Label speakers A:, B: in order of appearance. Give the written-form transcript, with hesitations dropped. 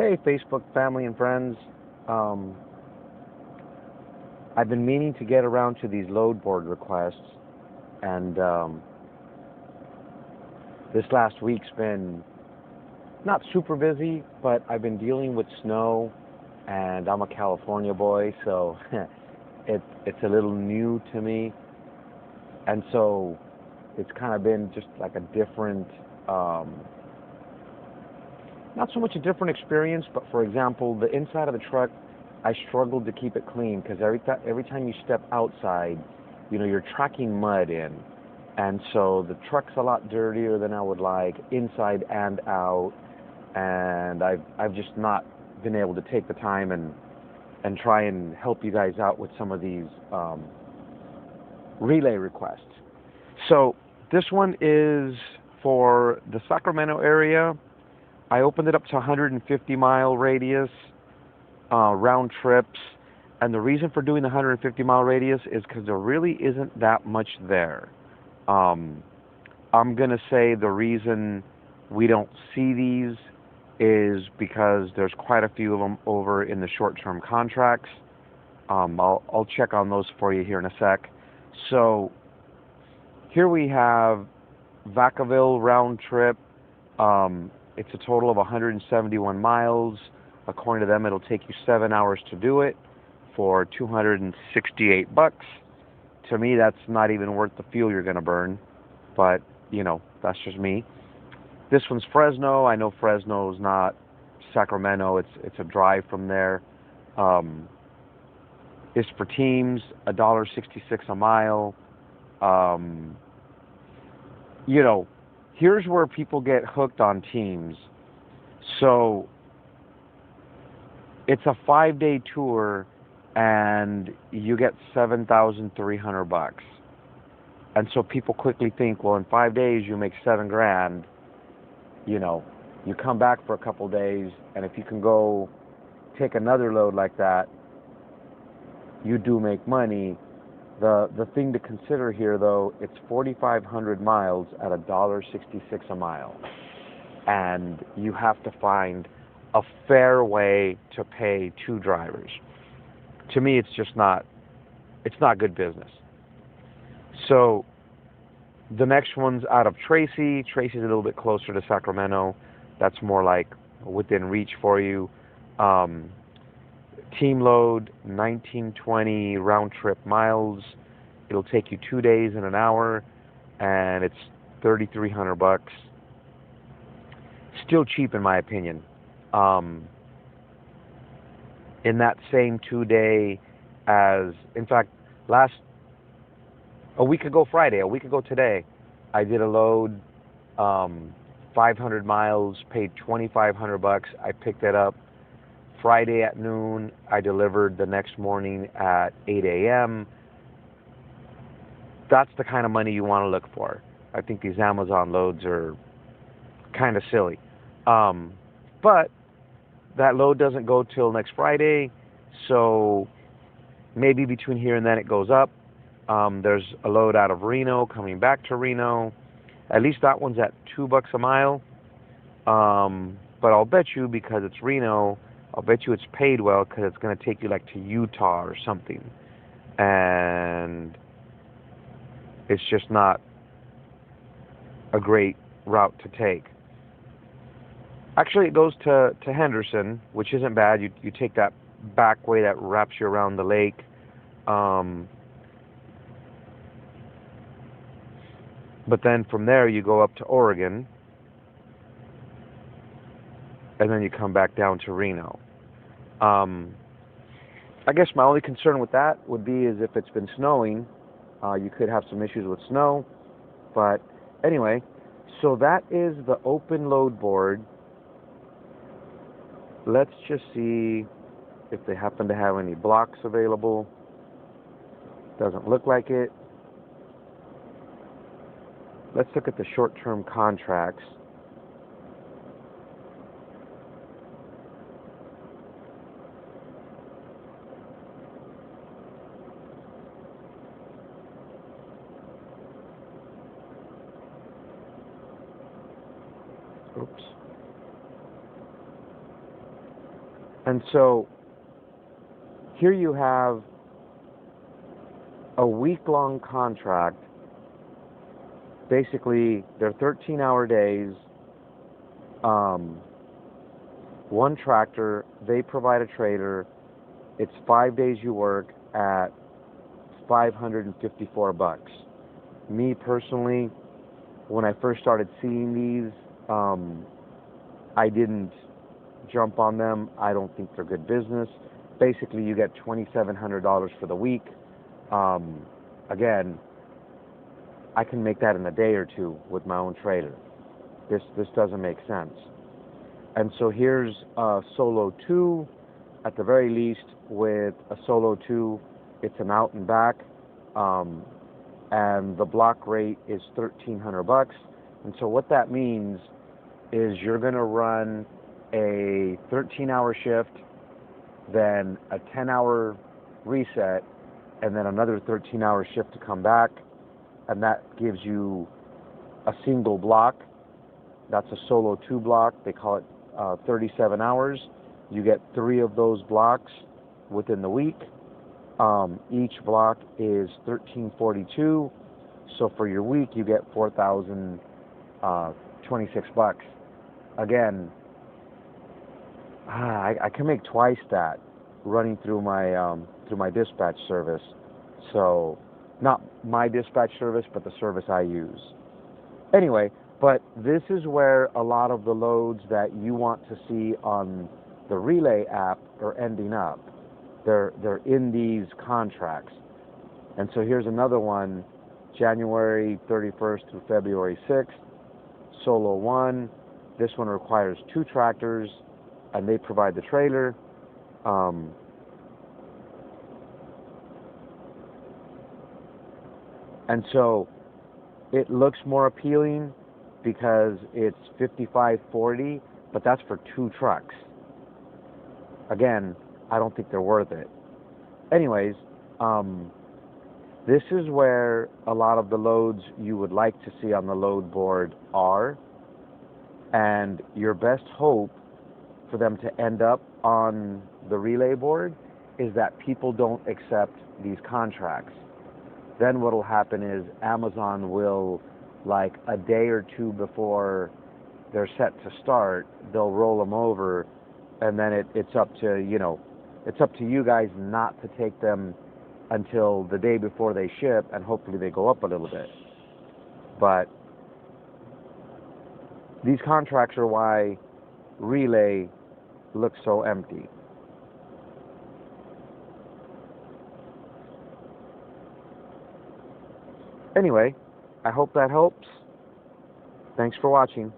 A: Hey, Facebook family and friends. Um, I've been meaning to get around to these load board requests, and this last week's been not super busy, but I've been dealing with snow, and I'm a California boy, so it's a little new to me, and so it's kind of been just like a different, not so much a different experience, but for example, the inside of the truck, I struggled to keep it clean because every time you step outside, you're tracking mud in, and so the truck's a lot dirtier than I would like, inside and out, and I've just not been able to take the time and try and help you guys out with some of these relay requests. So this one is for the Sacramento area. I opened it up to 150-mile radius, round trips, and the reason for doing the 150-mile radius is because there really isn't that much there. I'm going to say the reason we don't see these is because there's quite a few of them over in the short-term contracts. I'll check on those for you here in a sec. So here we have Vacaville round trip. It's a total of 171 miles. According to them, it'll take you 7 hours to do it for $268. To me, that's not even worth the fuel you're going to burn, but that's just me. This one's Fresno. I know Fresno's not Sacramento. It's a drive from there. It's for teams, $1.66 a mile. Here's where people get hooked on teams. So it's a 5-day tour, and you get $7,300. And so people quickly think, well, in 5 days you make $7,000. You come back for a couple days, and if you can go take another load like that, you do make money. The thing to consider here, though, it's 4,500 miles at $1.66 a mile, and you have to find a fair way to pay two drivers. To me, it's not good business. So the next one's out of Tracy. Tracy's a little bit closer to Sacramento. That's more like within reach for you. Team load, 1920 round trip miles. It'll take you 2 days and an hour, and it's $3,300. Still cheap in my opinion. In that same 2 day, in fact, a week ago today, I did a load, 500 miles, paid $2,500. I picked it up Friday at noon. I delivered the next morning at 8 a.m. That's the kind of money you want to look for. I think these Amazon loads are kind of silly. But that load doesn't go till next Friday, so maybe between here and then it goes up. There's a load out of Reno coming back to Reno. At least that one's at $2 a mile. But I'll bet you, because it's Reno, I'll bet you it's paid well, because it's going to take you like to Utah or something. And it's just not a great route to take. Actually, it goes to Henderson, which isn't bad. You take that back way that wraps you around the lake. But then from there, you go up to Oregon, and then you come back down to Reno. I guess my only concern with that would be is if it's been snowing, you could have some issues with snow. But anyway, so that is the open load board. Let's just see if they happen to have any blocks available. Doesn't look like it. Let's look at the short-term contracts. Oops. And so here you have a week-long contract. Basically, they're 13-hour days. One tractor, they provide a trailer. It's 5 days you work at $554. Me personally, when I first started seeing these, I didn't jump on them. I don't think they're good business. Basically, you get $2,700 for the week. Again, I can make that in a day or two with my own trailer. This doesn't make sense. And so here's a Solo 2. At the very least, with a Solo 2, it's an out and back, and the block rate is $1,300. And so what that means is you're going to run a 13-hour shift, then a 10-hour reset, and then another 13-hour shift to come back, and that gives you a single block. That's a Solo 2 block. They call it 37 hours. You get 3 of those blocks within the week. Each block is $1,342. So for your week, you get $4,026. Again, I can make twice that running through my dispatch service. So not my dispatch service, but the service I use. Anyway, but this is where a lot of the loads that you want to see on the Relay app are ending up. They're in these contracts. And so here's another one, January 31st through February 6th, Solo 1. This one requires 2 tractors, and they provide the trailer. And so it looks more appealing because it's $55.40, but that's for 2 trucks. Again, I don't think they're worth it. Anyways, this is where a lot of the loads you would like to see on the load board are, and your best hope for them to end up on the Relay board is that people don't accept these contracts. Then what will happen is Amazon will, like a day or two before they're set to start, they'll roll them over, and then it's up to you guys not to take them until the day before they ship, and hopefully they go up a little bit. But these contracts are why Relay looks so empty. Anyway, I hope that helps. Thanks for watching.